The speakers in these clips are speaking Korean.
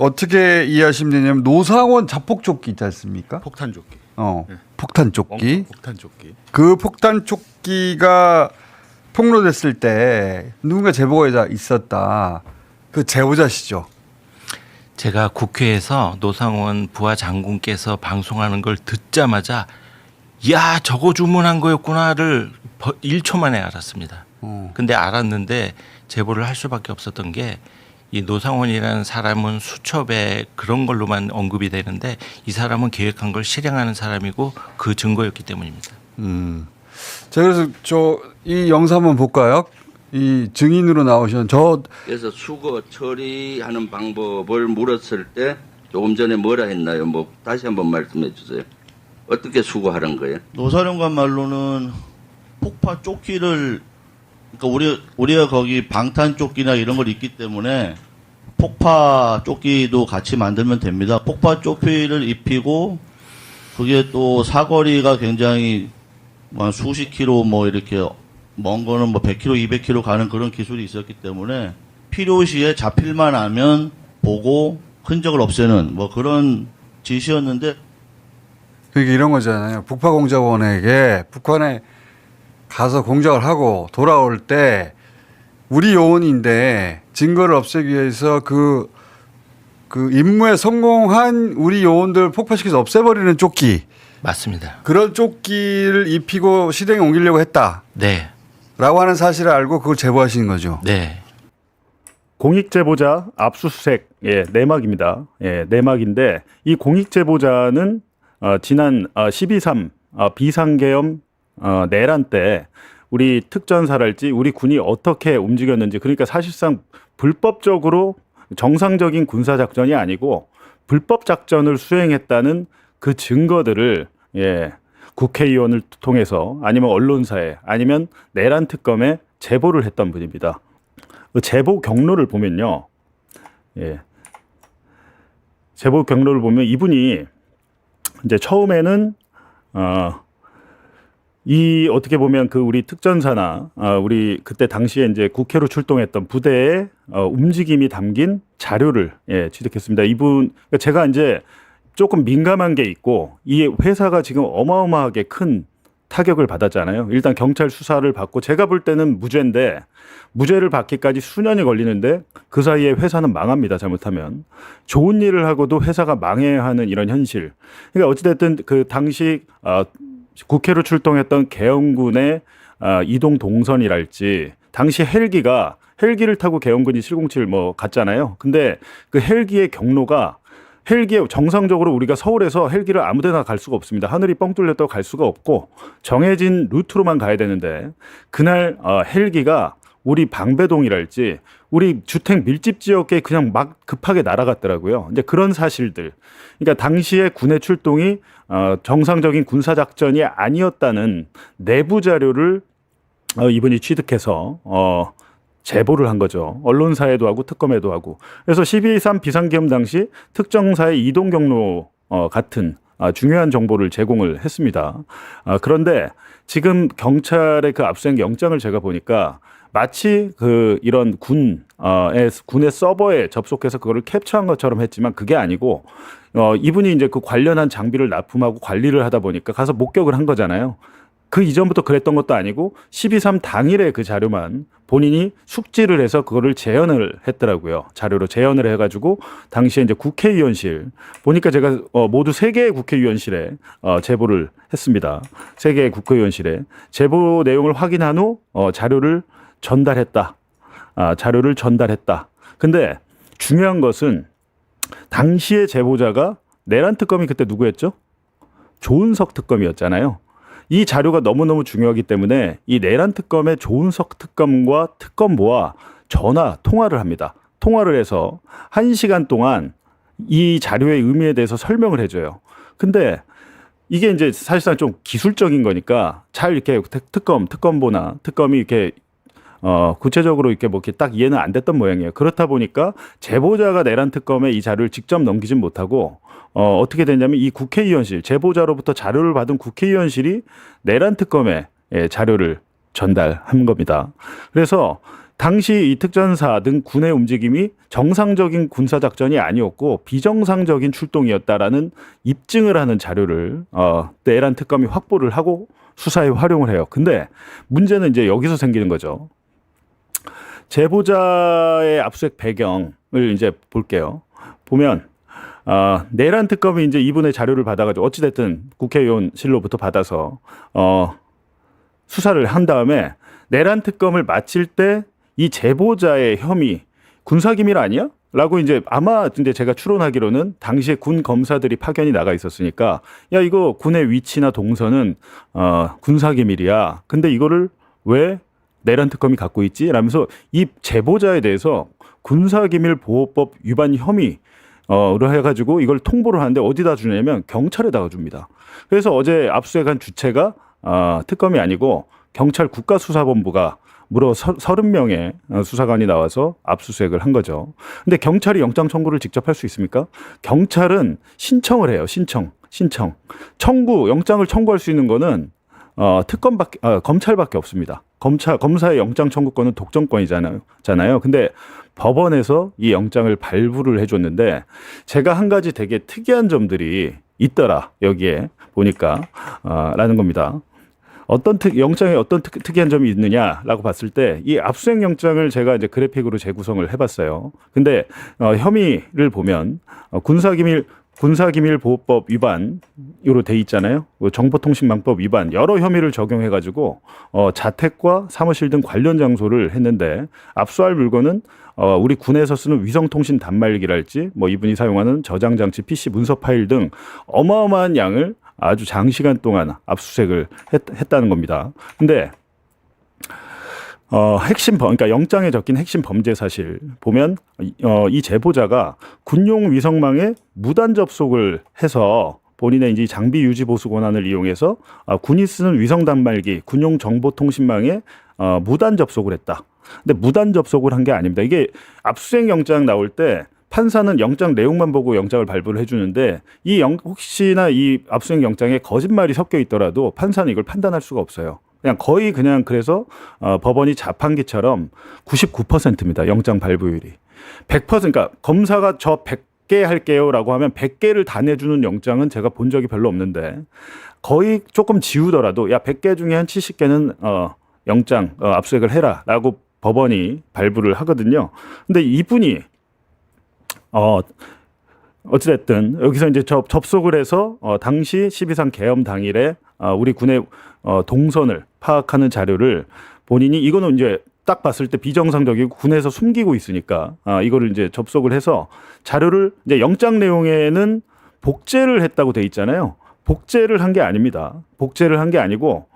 어떻게 이해하시면 되냐면 노상원 자폭조끼 있지 않습니까? 폭탄조끼. 네. 폭탄조끼. 폭탄조끼. 그 폭탄조끼가 폭로됐을 때 누군가 제보가 있었다. 그 제보자시죠. 제가 국회에서 노상원 부하 장군께서 방송하는 걸 듣자마자 야 저거 주문한 거였구나를 1초 만에 알았습니다. 근데 알았는데 제보를 할 수밖에 없었던 게 이 노상원이라는 사람은 수첩에 그런 걸로만 언급이 되는데 이 사람은 계획한 걸 실행하는 사람이고 그 증거였기 때문입니다. 자, 그래서 이 영상 한번 볼까요? 이 증인으로 나오신 그래서 수거 처리하는 방법을 물었을 때 조금 전에 뭐라 했나요? 뭐 다시 한번 말씀해 주세요. 어떻게 수거하는 거예요? 노사령관 말로는 폭파 조끼를 그러니까 우리가 거기 방탄 조끼나 이런 걸 입기 때문에 폭파 조끼도 같이 만들면 됩니다. 폭파 조끼를 입히고 그게 또 사거리가 굉장히 뭐 수십 킬로 뭐 이렇게 먼 거는 뭐 100킬로, 200킬로 가는 그런 기술이 있었기 때문에 필요시에 잡힐만 하면 보고 흔적을 없애는 뭐 그런 지시였는데 그게 이런 거잖아요. 북파공작원에게 북한에 가서 공작을 하고 돌아올 때 우리 요원인데 증거를 없애기 위해서 그 임무에 성공한 우리 요원들 폭파시켜서 없애버리는 조끼. 맞습니다. 그런 조끼를 입히고 시댕에 옮기려고 했다. 네. 라고 하는 사실을 알고 그걸 제보하시는 거죠. 네. 공익제보자 압수수색 내막입니다. 내막인데 이 공익제보자는 지난 12.3 비상계엄 내란 때 우리 특전사랄지 우리 군이 어떻게 움직였는지 그러니까 사실상 불법적으로 정상적인 군사작전이 아니고 불법 작전을 수행했다는 그 증거들을 국회의원을 통해서 아니면 언론사에 아니면 내란 특검에 제보를 했던 분입니다. 그 제보 경로를 보면요. 제보 경로를 보면 이분이 이제 처음에는 이 어떻게 보면 그 우리 특전사나 우리 그때 당시에 이제 국회로 출동했던 부대의 움직임이 담긴 자료를 취득했습니다. 이분 그러니까 제가 이제 조금 민감한 게 있고 이 회사가 지금 어마어마하게 큰 타격을 받았잖아요. 일단 경찰 수사를 받고 제가 볼 때는 무죄인데 무죄를 받기까지 수년이 걸리는데 그 사이에 회사는 망합니다. 잘못하면 좋은 일을 하고도 회사가 망해야 하는 이런 현실. 그러니까 어찌됐든 그 당시 국회로 출동했던 계엄군의 이동 동선이랄지 당시 헬기를 타고 계엄군이 707 뭐 갔잖아요. 근데 그 헬기의 경로가 헬기에 정상적으로 우리가 서울에서 헬기를 아무데나 갈 수가 없습니다. 하늘이 뻥 뚫렸다고 갈 수가 없고 정해진 루트로만 가야 되는데 그날 헬기가 우리 방배동이랄지 우리 주택 밀집 지역에 그냥 막 급하게 날아갔더라고요. 이제 그런 사실들. 그러니까 당시에 군의 출동이 정상적인 군사 작전이 아니었다는 내부 자료를 이분이 취득해서 제보를 한 거죠. 언론사에도 하고 특검에도 하고. 그래서 12.3 비상계엄 당시 특정사의 이동 경로 같은 중요한 정보를 제공을 했습니다. 그런데 지금 경찰의 그 압수수색 영장을 제가 보니까 마치 그 이런 군의 서버에 접속해서 그거를 캡처한 것처럼 했지만 그게 아니고 이분이 이제 그 관련한 장비를 납품하고 관리를 하다 보니까 가서 목격을 한 거잖아요. 그 이전부터 그랬던 것도 아니고 12.3 당일에 그 자료만 본인이 숙지를 해서 그거를 재현을 했더라고요. 자료로 재현을 해가지고 당시에 이제 국회의원실 보니까 제가 모두 3개의 국회의원실에 제보를 했습니다. 3개의 국회의원실에 제보 내용을 확인한 후 자료를 전달했다. 자료를 전달했다. 근데 중요한 것은 당시의 제보자가 내란 특검이 그때 누구였죠? 조은석 특검이었잖아요. 이 자료가 너무너무 중요하기 때문에 이 내란 특검의 조은석 특검과 특검보와 통화를 합니다. 통화를 해서 1시간 동안 이 자료의 의미에 대해서 설명을 해줘요. 근데 이게 이제 사실상 좀 기술적인 거니까 잘 이렇게 특검보나 특검이 이렇게 구체적으로 이렇게 뭐 이렇게 딱 이해는 안 됐던 모양이에요. 그렇다 보니까 제보자가 내란 특검에 이 자료를 직접 넘기진 못하고 어떻게 됐냐면 이 국회의원실 제보자로부터 자료를 받은 국회의원실이 내란 특검에 자료를 전달한 겁니다. 그래서 당시 이 특전사 등 군의 움직임이 정상적인 군사작전이 아니었고 비정상적인 출동이었다라는 입증을 하는 자료를 내란 특검이 확보를 하고 수사에 활용을 해요. 근데 문제는 이제 여기서 생기는 거죠. 제보자의 압수수색 배경을 이제 볼게요. 보면 내란 특검이 이제 이분의 자료를 받아가지고 어찌됐든 국회의원실로부터 받아서 수사를 한 다음에 내란 특검을 마칠 때 이 제보자의 혐의 군사기밀 아니야? 라고 이제 아마 근데 제가 추론하기로는 당시에 군 검사들이 파견이 나가 있었으니까 야 이거 군의 위치나 동선은 군사기밀이야. 근데 이거를 왜 내란 특검이 갖고 있지? 라면서 이 제보자에 대해서 군사기밀보호법 위반 혐의 로 해가지고 이걸 통보를 하는데 어디다 주냐면 경찰에다가 줍니다. 그래서 어제 압수수색한 주체가 특검이 아니고 경찰 국가수사본부가 무려 30명의 수사관이 나와서 압수수색을 한 거죠. 근데 경찰이 영장 청구를 직접 할 수 있습니까? 경찰은 신청을 해요. 신청. 영장을 청구할 수 있는 거는 검찰밖에 없습니다. 검사의 영장 청구권은 독점권이잖아요. 근데 법원에서 이 영장을 발부를 해줬는데 제가 한 가지 되게 특이한 점들이 있더라. 여기에 보니까 라는 겁니다. 영장에 어떤 특이한 점이 있느냐라고 봤을 때 이 압수수색 영장을 제가 이제 그래픽으로 재구성을 해봤어요. 근데 혐의를 보면 군사기밀보호법 위반으로 돼 있잖아요. 정보통신망법 위반 여러 혐의를 적용해가지고 자택과 사무실 등 관련 장소를 했는데 압수할 물건은 우리 군에서 쓰는 위성통신 단말기랄지 뭐 이분이 사용하는 저장장치, PC 문서 파일 등 어마어마한 양을 아주 장시간 동안 압수수색을 했다는 겁니다. 근데 그러니까 영장에 적힌 핵심 범죄 사실 보면 이 제보자가 군용 위성망에 무단 접속을 해서 본인의 이제 장비 유지 보수 권한을 이용해서 군이 쓰는 위성 단말기, 군용 정보통신망에 무단 접속을 했다. 근데 무단 접속을 한 게 아닙니다. 이게 압수수색 영장 나올 때 판사는 영장 내용만 보고 영장을 발부를 해주는데 혹시나 이 압수수색 영장에 거짓말이 섞여 있더라도 판사는 이걸 판단할 수가 없어요. 그래서 법원이 자판기처럼 99%입니다. 영장 발부율이. 100%, 그러니까 검사가 저 100개 할게요라고 하면 100개를 다 내주는 영장은 제가 본 적이 별로 없는데 거의 조금 지우더라도 야 100개 중에 한 70개는 영장 압수수색을 해라라고 법원이 발부를 하거든요. 근데 이분이 어찌됐든 여기서 이제 접속을 해서 당시 12.3 계엄 당일에 우리 군의 동선을 파악하는 자료를 본인이 이거는 이제 딱 봤을 때 비정상적이고 군에서 숨기고 있으니까 이거를 이제 접속을 해서 자료를 이제 영장 내용에는 복제를 했다고 돼 있잖아요. 복제를 한 게 아닙니다. 복제를 한 게 아니고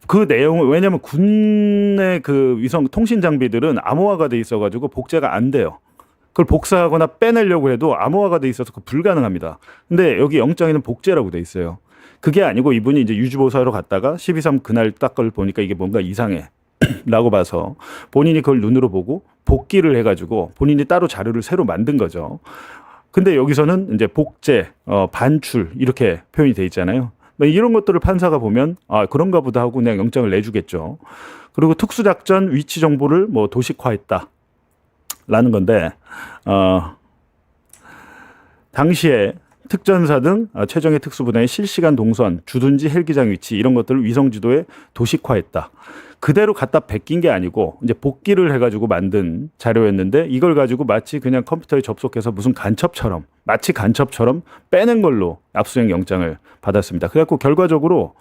그 내용을 왜냐하면 군의 그 위성 통신 장비들은 암호화가 돼 있어가지고 복제가 안 돼요. 그걸 복사하거나 빼내려고 해도 암호화가 돼 있어서 불가능합니다. 근데 여기 영장에는 복제라고 돼 있어요. 그게 아니고 이분이 이제 유지보수하러 갔다가 12.3 그날 딱 걸 보니까 이게 뭔가 이상해. 라고 봐서 본인이 그걸 눈으로 보고 복기를 해가지고 본인이 따로 자료를 새로 만든 거죠. 근데 여기서는 이제 복제, 반출 이렇게 표현이 돼 있잖아요. 이런 것들을 판사가 보면 그런가 보다 하고 그냥 영장을 내주겠죠. 그리고 특수작전 위치 정보를 뭐 도식화했다라는 건데 당시에 특전사 등 최정예 특수부대의 실시간 동선, 주둔지 헬기장 위치 이런 것들을 위성지도에 도식화했다. 그대로 갖다 베낀 게 아니고 이제 복기를 해가지고 만든 자료였는데 이걸 가지고 마치 그냥 컴퓨터에 접속해서 무슨 간첩처럼 빼낸 걸로 압수수색 영장을 받았습니다. 그래갖고 결과적으로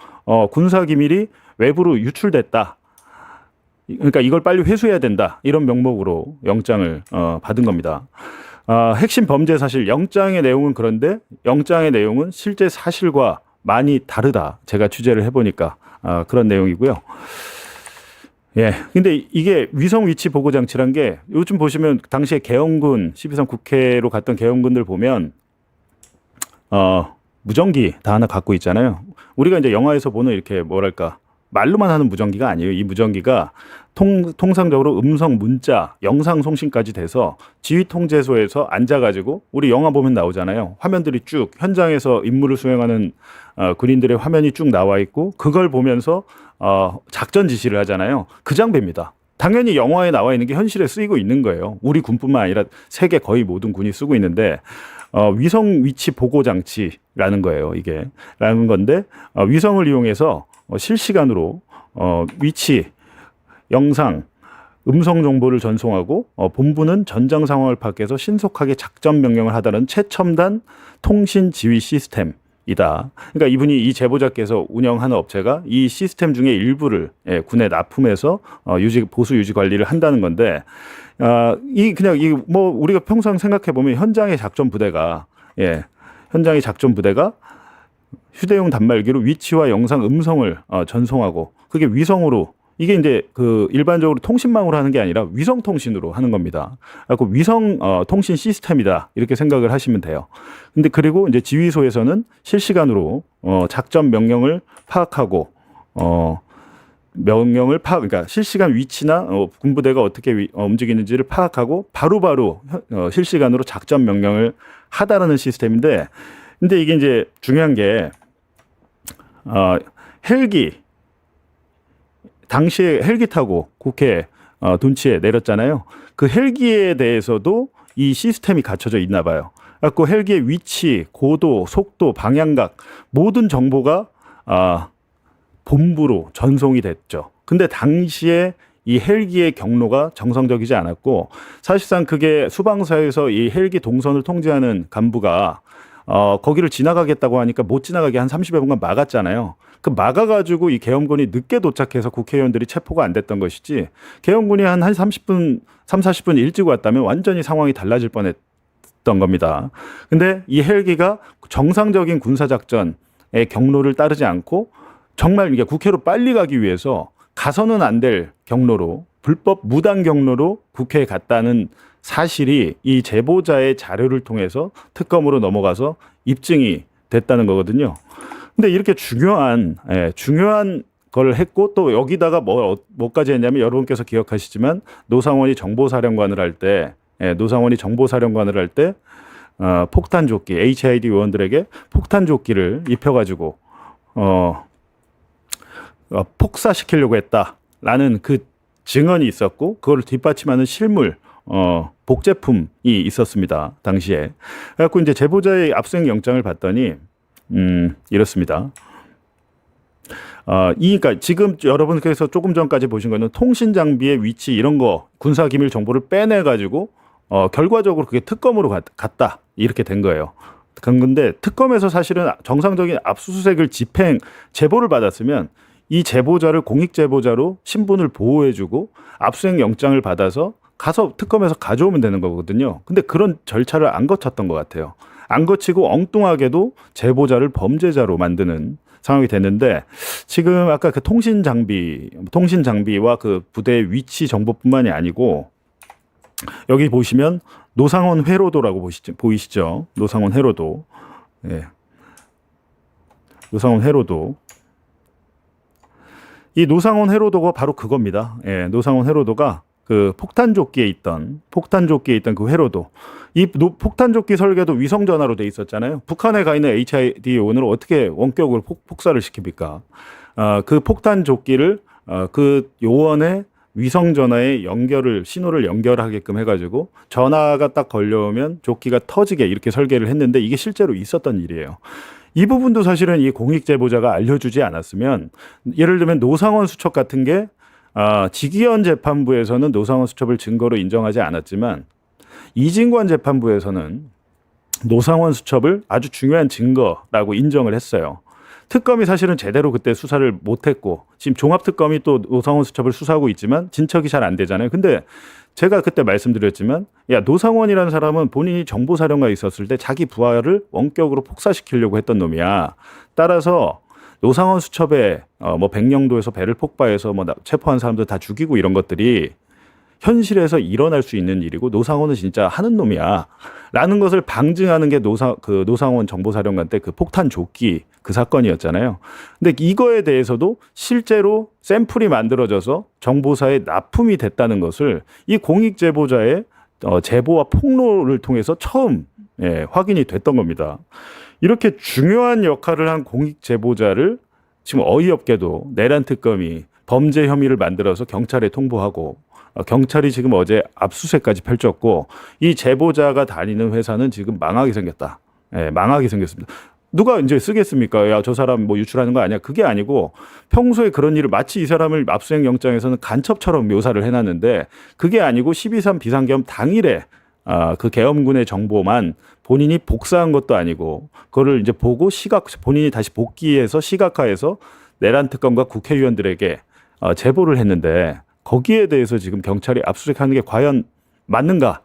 군사기밀이 외부로 유출됐다. 그러니까 이걸 빨리 회수해야 된다. 이런 명목으로 영장을 받은 겁니다. 핵심 범죄 사실 영장의 내용은 그런데 영장의 내용은 실제 사실과 많이 다르다. 제가 취재를 해보니까 그런 내용이고요. 예. 근데 이게 위성 위치 보고 장치란 게 요즘 보시면 당시에 계엄군 12.3 국회로 갔던 계엄군들 보면 무전기 다 하나 갖고 있잖아요. 우리가 이제 영화에서 보는 이렇게 뭐랄까 말로만 하는 무전기가 아니에요. 이 무전기가 통상적으로 음성, 문자, 영상 송신까지 돼서 지휘 통제소에서 앉아가지고 우리 영화 보면 나오잖아요. 화면들이 쭉 현장에서 임무를 수행하는 군인들의 화면이 쭉 나와 있고 그걸 보면서 작전 지시를 하잖아요. 그 장비입니다. 당연히 영화에 나와 있는 게 현실에 쓰이고 있는 거예요. 우리 군뿐만 아니라 세계 거의 모든 군이 쓰고 있는데 위성 위치 보고 장치라는 거예요. 이게 라는 건데 위성을 이용해서 실시간으로 위치, 영상, 음성 정보를 전송하고 본부는 전장 상황을 파악해서 신속하게 작전 명령을 하다는 최첨단 통신 지휘 시스템이다. 그러니까 이분이 이 제보자께서 운영하는 업체가 이 시스템 중에 일부를 군에 납품해서 보수 유지 관리를 한다는 건데 뭐 우리가 평상 생각해 보면 현장의 작전 부대가 휴대용 단말기로 위치와 영상, 음성을 전송하고 그게 위성으로 이게 이제 그 일반적으로 통신망으로 하는 게 아니라 위성 통신으로 하는 겁니다. 그래서 위성 통신 시스템이다 이렇게 생각을 하시면 돼요. 근데 그리고 이제 지휘소에서는 실시간으로 작전 명령을 파악하고 그러니까 실시간 위치나 군부대가 어떻게 움직이는지를 파악하고 바로바로 실시간으로 작전 명령을 하다라는 시스템인데, 근데 이게 이제 중요한 게 헬기 당시에 헬기 타고 국회 둔치에 내렸잖아요. 그 헬기에 대해서도 이 시스템이 갖춰져 있나 봐요. 그래서 헬기의 위치, 고도, 속도, 방향각 모든 정보가 본부로 전송이 됐죠. 근데 당시에 이 헬기의 경로가 정상적이지 않았고 사실상 그게 수방사에서 이 헬기 동선을 통제하는 간부가 거기를 지나가겠다고 하니까 못 지나가게 한 30여 분간 막았잖아요. 그 막아가지고 이 계엄군이 늦게 도착해서 국회의원들이 체포가 안 됐던 것이지 계엄군이 한 30분, 40분 일찍 왔다면 완전히 상황이 달라질 뻔했던 겁니다. 근데 이 헬기가 정상적인 군사작전의 경로를 따르지 않고 정말 이게 국회로 빨리 가기 위해서 가서는 안 될 경로로 불법 무단 경로로 국회에 갔다는 사실이 이 제보자의 자료를 통해서 특검으로 넘어가서 입증이 됐다는 거거든요. 근데 이렇게 중요한 걸 했고 또 여기다가 뭐까지 했냐면 여러분께서 기억하시지만 노상원이 정보사령관을 할 때 폭탄조끼 HID 요원들에게 폭탄조끼를 입혀가지고 폭사시키려고 했다라는 그 증언이 있었고 그걸 뒷받침하는 실물 복제품이 있었습니다. 당시에. 그래갖고 이제 제보자의 압수수색 영장을 봤더니 이렇습니다. 그러니까 지금 여러분께서 조금 전까지 보신 거는 통신 장비의 위치 이런 거 군사 기밀 정보를 빼내 가지고 결과적으로 그게 특검으로 갔다 이렇게 된 거예요. 근데 특검에서 사실은 정상적인 압수수색을 제보를 받았으면 이 제보자를 공익 제보자로 신분을 보호해주고 압수수색 영장을 받아서 가서 특검에서 가져오면 되는 거거든요. 근데 그런 절차를 안 거쳤던 것 같아요. 안 거치고 엉뚱하게도 제보자를 범죄자로 만드는 상황이 됐는데 지금 아까 그 통신 장비와 그 부대의 위치 정보뿐만이 아니고 여기 보시면 노상원 회로도라고 보이시죠? 노상원 회로도. 예. 노상원 회로도. 이 노상원 회로도가 바로 그겁니다. 예, 노상원 회로도가 그 폭탄조끼에 있던 그 회로도. 이 폭탄조끼 설계도 위성 전화로 돼 있었잖아요. 북한에 가 있는 HID 요원을 어떻게 원격으로 폭사를 시킵니까? 그 폭탄조끼를 그 요원의 위성 전화에 신호를 연결하게끔 해가지고 전화가 딱 걸려오면 조끼가 터지게 이렇게 설계를 했는데 이게 실제로 있었던 일이에요. 이 부분도 사실은 이 공익 제보자가 알려주지 않았으면 예를 들면 노상원 수첩 같은 게 지기현 재판부에서는 노상원 수첩을 증거로 인정하지 않았지만 이진관 재판부에서는 노상원 수첩을 아주 중요한 증거라고 인정을 했어요. 특검이 사실은 제대로 그때 수사를 못했고 지금 종합특검이 또 노상원 수첩을 수사하고 있지만 진척이 잘 안 되잖아요. 근데 제가 그때 말씀드렸지만 노상원이라는 사람은 본인이 정보사령관에 있었을 때 자기 부하를 원격으로 폭사시키려고 했던 놈이야. 따라서 노상원 수첩에 뭐 백령도에서 배를 폭파해서 뭐 체포한 사람들 다 죽이고 이런 것들이 현실에서 일어날 수 있는 일이고 노상원은 진짜 하는 놈이야. 라는 것을 방증하는 게 노상원 정보사령관 때 그 폭탄 조끼 그 사건이었잖아요. 근데 이거에 대해서도 실제로 샘플이 만들어져서 정보사에 납품이 됐다는 것을 이 공익제보자의 제보와 폭로를 통해서 처음 확인이 됐던 겁니다. 이렇게 중요한 역할을 한 공익제보자를 지금 어이없게도 내란 특검이 범죄 혐의를 만들어서 경찰에 통보하고 경찰이 지금 어제 압수수색까지 펼쳤고 이 제보자가 다니는 회사는 지금 망하게 생겼다. 망하게 생겼습니다. 누가 이제 쓰겠습니까? 야, 저 사람 뭐 유출하는 거 아니야? 그게 아니고 평소에 그런 일을 마치 이 사람을 압수수색 영장에서는 간첩처럼 묘사를 해놨는데 그게 아니고 12.3 비상계엄 당일에 그 계엄군의 정보만 본인이 복사한 것도 아니고 그거를 이제 보고 본인이 다시 복기해서 시각화해서 내란 특검과 국회의원들에게 제보를 했는데 거기에 대해서 지금 경찰이 압수수색하는 게 과연 맞는가라는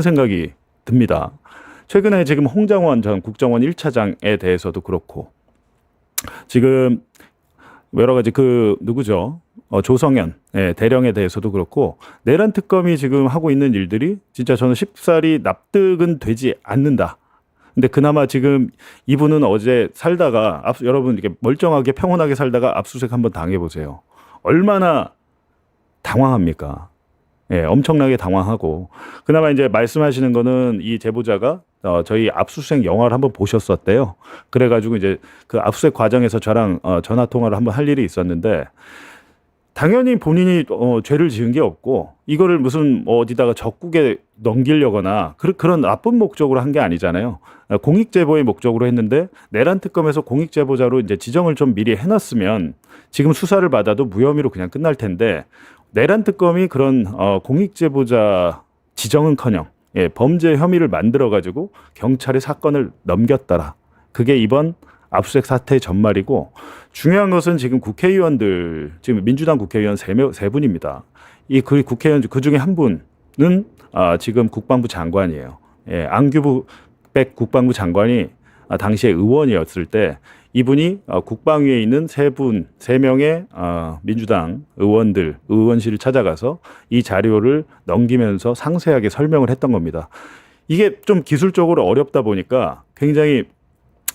생각이 듭니다. 최근에 지금 홍장원 전 국정원 1차장에 대해서도 그렇고 지금 여러 가지 누구죠? 조성현 대령에 대해서도 그렇고 내란 특검이 지금 하고 있는 일들이 진짜 저는 쉽사리 납득은 되지 않는다. 근데 그나마 지금 이분은 어제 살다가 여러분 이렇게 멀쩡하게 평온하게 살다가 압수수색 한번 당해보세요. 얼마나 당황합니까? 엄청나게 당황하고 그나마 이제 말씀하시는 거는 이 제보자가 저희 압수수색 영화를 한번 보셨었대요. 그래가지고 이제 그 압수수색 과정에서 저랑 전화 통화를 한번 할 일이 있었는데 당연히 본인이 죄를 지은 게 없고 이거를 무슨 어디다가 적국에 넘기려거나 그런 나쁜 목적으로 한 게 아니잖아요. 공익제보의 목적으로 했는데 내란 특검에서 공익제보자로 이제 지정을 좀 미리 해놨으면 지금 수사를 받아도 무혐의로 그냥 끝날 텐데 내란 특검이 그런 공익제보자 지정은커녕 범죄 혐의를 만들어 가지고 경찰에 사건을 넘겼더라. 그게 이번 압수수색 사태의 전말이고 중요한 것은 지금 국회의원들 지금 민주당 국회의원 세 분입니다. 이 국회의원 그 중에 한 분은 지금 국방부 장관이에요. 안규백 국방부 장관이 당시에 의원이었을 때 이분이 국방위에 있는 세 명의 민주당 의원들 의원실을 찾아가서 이 자료를 넘기면서 상세하게 설명을 했던 겁니다. 이게 좀 기술적으로 어렵다 보니까 굉장히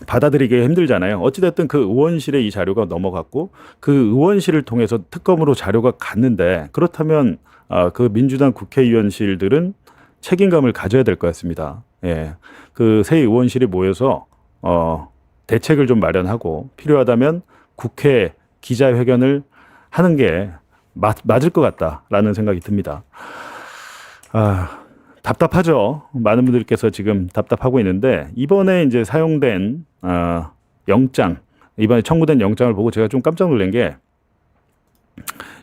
받아들이기 힘들잖아요. 어찌됐든 그 의원실에 이 자료가 넘어갔고 그 의원실을 통해서 특검으로 자료가 갔는데 그렇다면 그 민주당 국회의원실들은 책임감을 가져야 될 것 같습니다. 그 새 의원실이 모여서 대책을 좀 마련하고 필요하다면 국회 기자회견을 하는 게 맞을 것 같다라는 생각이 듭니다. 답답하죠. 많은 분들께서 지금 답답하고 있는데 이번에 이제 사용된 영장, 이번에 청구된 영장을 보고 제가 좀 깜짝 놀란 게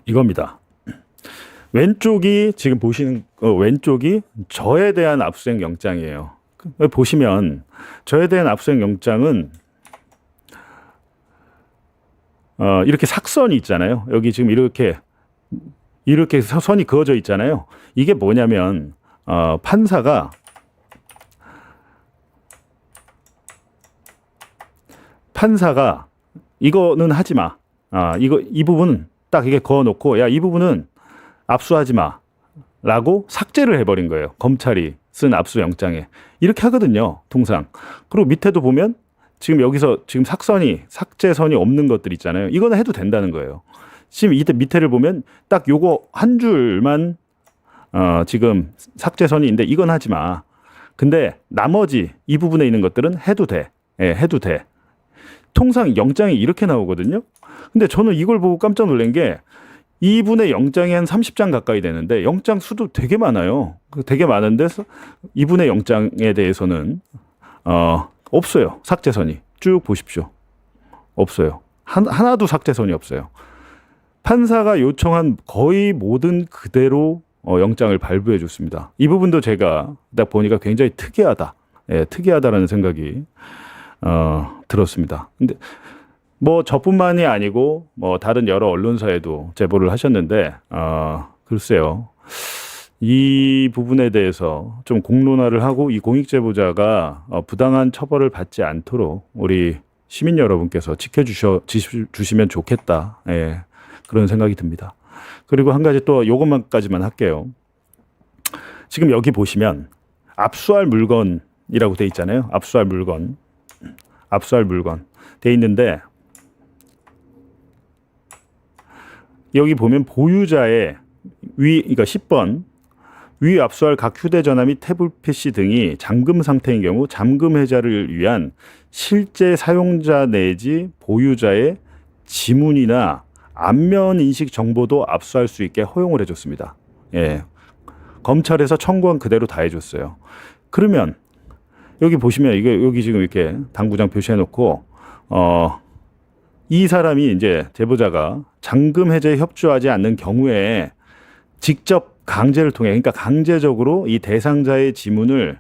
이겁니다. 왼쪽이 지금 보시는 왼쪽이 저에 대한 압수수색 영장이에요. 보시면 저에 대한 압수수색 영장은 이렇게 삭선이 있잖아요. 여기 지금 이렇게 선이 그어져 있잖아요. 이게 뭐냐면 판사가 이거는 하지 마. 이 부분은 딱 이게 그어놓고 야, 이 부분은 압수하지 마라고 삭제를 해버린 거예요. 검찰이 쓴 압수영장에 이렇게 하거든요. 통상. 그리고 밑에도 보면 지금 여기서 지금 삭제선이 없는 것들 있잖아요. 이거는 해도 된다는 거예요. 지금 이때 밑에를 보면 딱 요거 한 줄만 지금 삭제선이 있는데 이건 하지 마. 근데 나머지 이 부분에 있는 것들은 해도 돼. 해도 돼. 통상 영장이 이렇게 나오거든요. 근데 저는 이걸 보고 깜짝 놀란 게 이분의 영장이 한 30장 가까이 되는데 영장 수도 되게 많아요. 되게 많은데 이분의 영장에 대해서는 없어요. 삭제선이. 쭉 보십시오. 없어요. 하나도 삭제선이 없어요. 판사가 요청한 거의 모든 그대로 영장을 발부해 줬습니다. 이 부분도 제가 딱 보니까 굉장히 특이하다. 특이하다라는 생각이 들었습니다. 근데 뭐 저뿐만이 아니고 뭐 다른 여러 언론사에도 제보를 하셨는데 글쎄요. 이 부분에 대해서 좀 공론화를 하고 이 공익제보자가 부당한 처벌을 받지 않도록 우리 시민 여러분께서 지켜주시면 좋겠다. 그런 생각이 듭니다. 그리고 한 가지 또 요것만까지만 할게요. 지금 여기 보시면 압수할 물건이라고 돼 있잖아요. 압수할 물건 돼 있는데 여기 보면 보유자의 그러니까 10번 위 압수할 각 휴대전화 및 태블릿 PC 등이 잠금 상태인 경우 잠금 해제를 위한 실제 사용자 내지 보유자의 지문이나 안면 인식 정보도 압수할 수 있게 허용을 해줬습니다. 예, 검찰에서 청구한 그대로 다 해줬어요. 그러면 여기 보시면 이게 여기 지금 이렇게 당구장 표시해놓고 이 사람이 이제 제보자가 잠금 해제에 협조하지 않는 경우에 직접 강제를 통해 그러니까 강제적으로 이 대상자의 지문을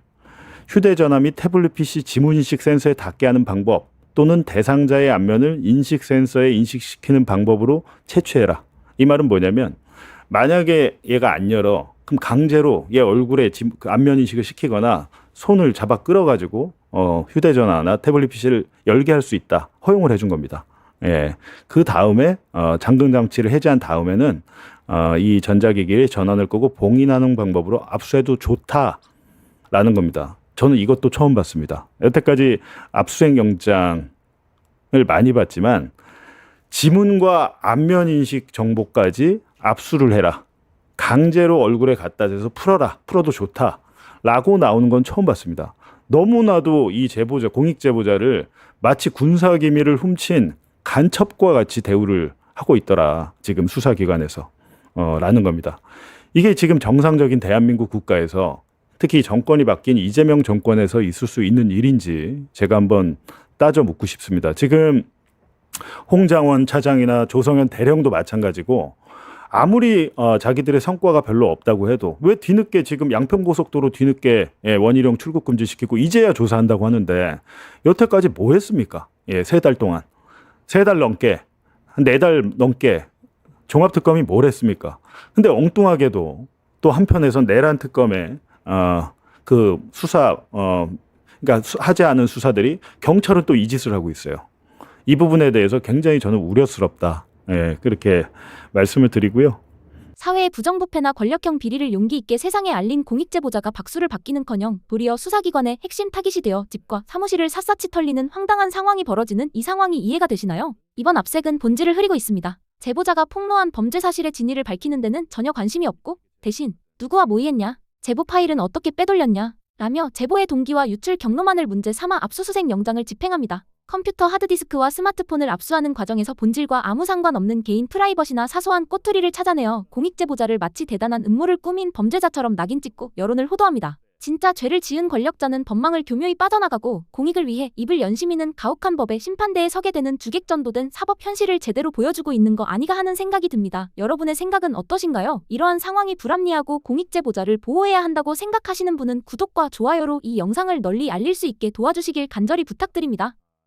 휴대전화 및 태블릿 PC 지문인식 센서에 닿게 하는 방법 또는 대상자의 안면을 인식 센서에 인식시키는 방법으로 채취해라. 이 말은 뭐냐면 만약에 얘가 안 열어 그럼 강제로 얘 얼굴에 그 안면 인식을 시키거나 손을 잡아 끌어가지고 휴대전화나 태블릿 PC를 열게 할 수 있다. 허용을 해준 겁니다. 예. 그 다음에 잠금 장치를 해제한 다음에는 이 전자기기의 전원을 끄고 봉인하는 방법으로 압수해도 좋다라는 겁니다. 저는 이것도 처음 봤습니다. 여태까지 압수수색 영장을 많이 봤지만 지문과 안면 인식 정보까지 압수를 해라. 강제로 얼굴에 갖다 대서 풀어도 좋다라고 나오는 건 처음 봤습니다. 너무나도 이 제보자, 공익 제보자를 마치 군사기밀을 훔친 간첩과 같이 대우를 하고 있더라. 지금 수사기관에서 라는 겁니다. 이게 지금 정상적인 대한민국 국가에서 특히 정권이 바뀐 이재명 정권에서 있을 수 있는 일인지 제가 한번 따져 묻고 싶습니다. 지금 홍장원 차장이나 조성현 대령도 마찬가지고 아무리 자기들의 성과가 별로 없다고 해도 왜 뒤늦게 지금 양평고속도로 뒤늦게 원희룡 출국 금지시키고 이제야 조사한다고 하는데 여태까지 뭐 했습니까? 예, 3달 동안. 3달 넘게, 한 4달 넘게 종합특검이 뭘 했습니까? 근데 엉뚱하게도 또 한편에선 내란 특검에 그 수사 그러니까 하지 않은 수사들이 경찰은 또 이 짓을 하고 있어요. 이 부분에 대해서 굉장히 저는 우려스럽다. 예, 그렇게 말씀을 드리고요. 사회의 부정부패나 권력형 비리를 용기 있게 세상에 알린 공익제보자가 박수를 받기는커녕 도리어 수사기관의 핵심 타깃이 되어 집과 사무실을 샅샅이 털리는 황당한 상황이 벌어지는 이 상황이 이해가 되시나요? 이번 압색은 본질을 흐리고 있습니다. 제보자가 폭로한 범죄 사실의 진위를 밝히는 데는 전혀 관심이 없고 대신 누구와 모의했냐, 제보 파일은 어떻게 빼돌렸냐 라며 제보의 동기와 유출 경로만을 문제 삼아 압수수색 영장을 집행합니다. 컴퓨터 하드디스크와 스마트폰을 압수하는 과정에서 본질과 아무 상관없는 개인 프라이버시나 사소한 꼬투리를 찾아내어 공익제보자를 마치 대단한 음모를 꾸민 범죄자처럼 낙인 찍고 여론을 호도합니다. 진짜 죄를 지은 권력자는 법망을 교묘히 빠져나가고 공익을 위해 입을 연시미는 가혹한 법의 심판대에 서게 되는 주객전도된 사법 현실을 제대로 보여주고 있는 거 아니가 하는 생각이 듭니다. 여러분의 생각은 어떠신가요? 이러한 상황이 불합리하고 공익제보자를 보호해야 한다고 생각하시는 분은 구독과 좋아요로 이 영상을 널리 알릴 수 있게 도와주시길 간절히 부탁드립니다.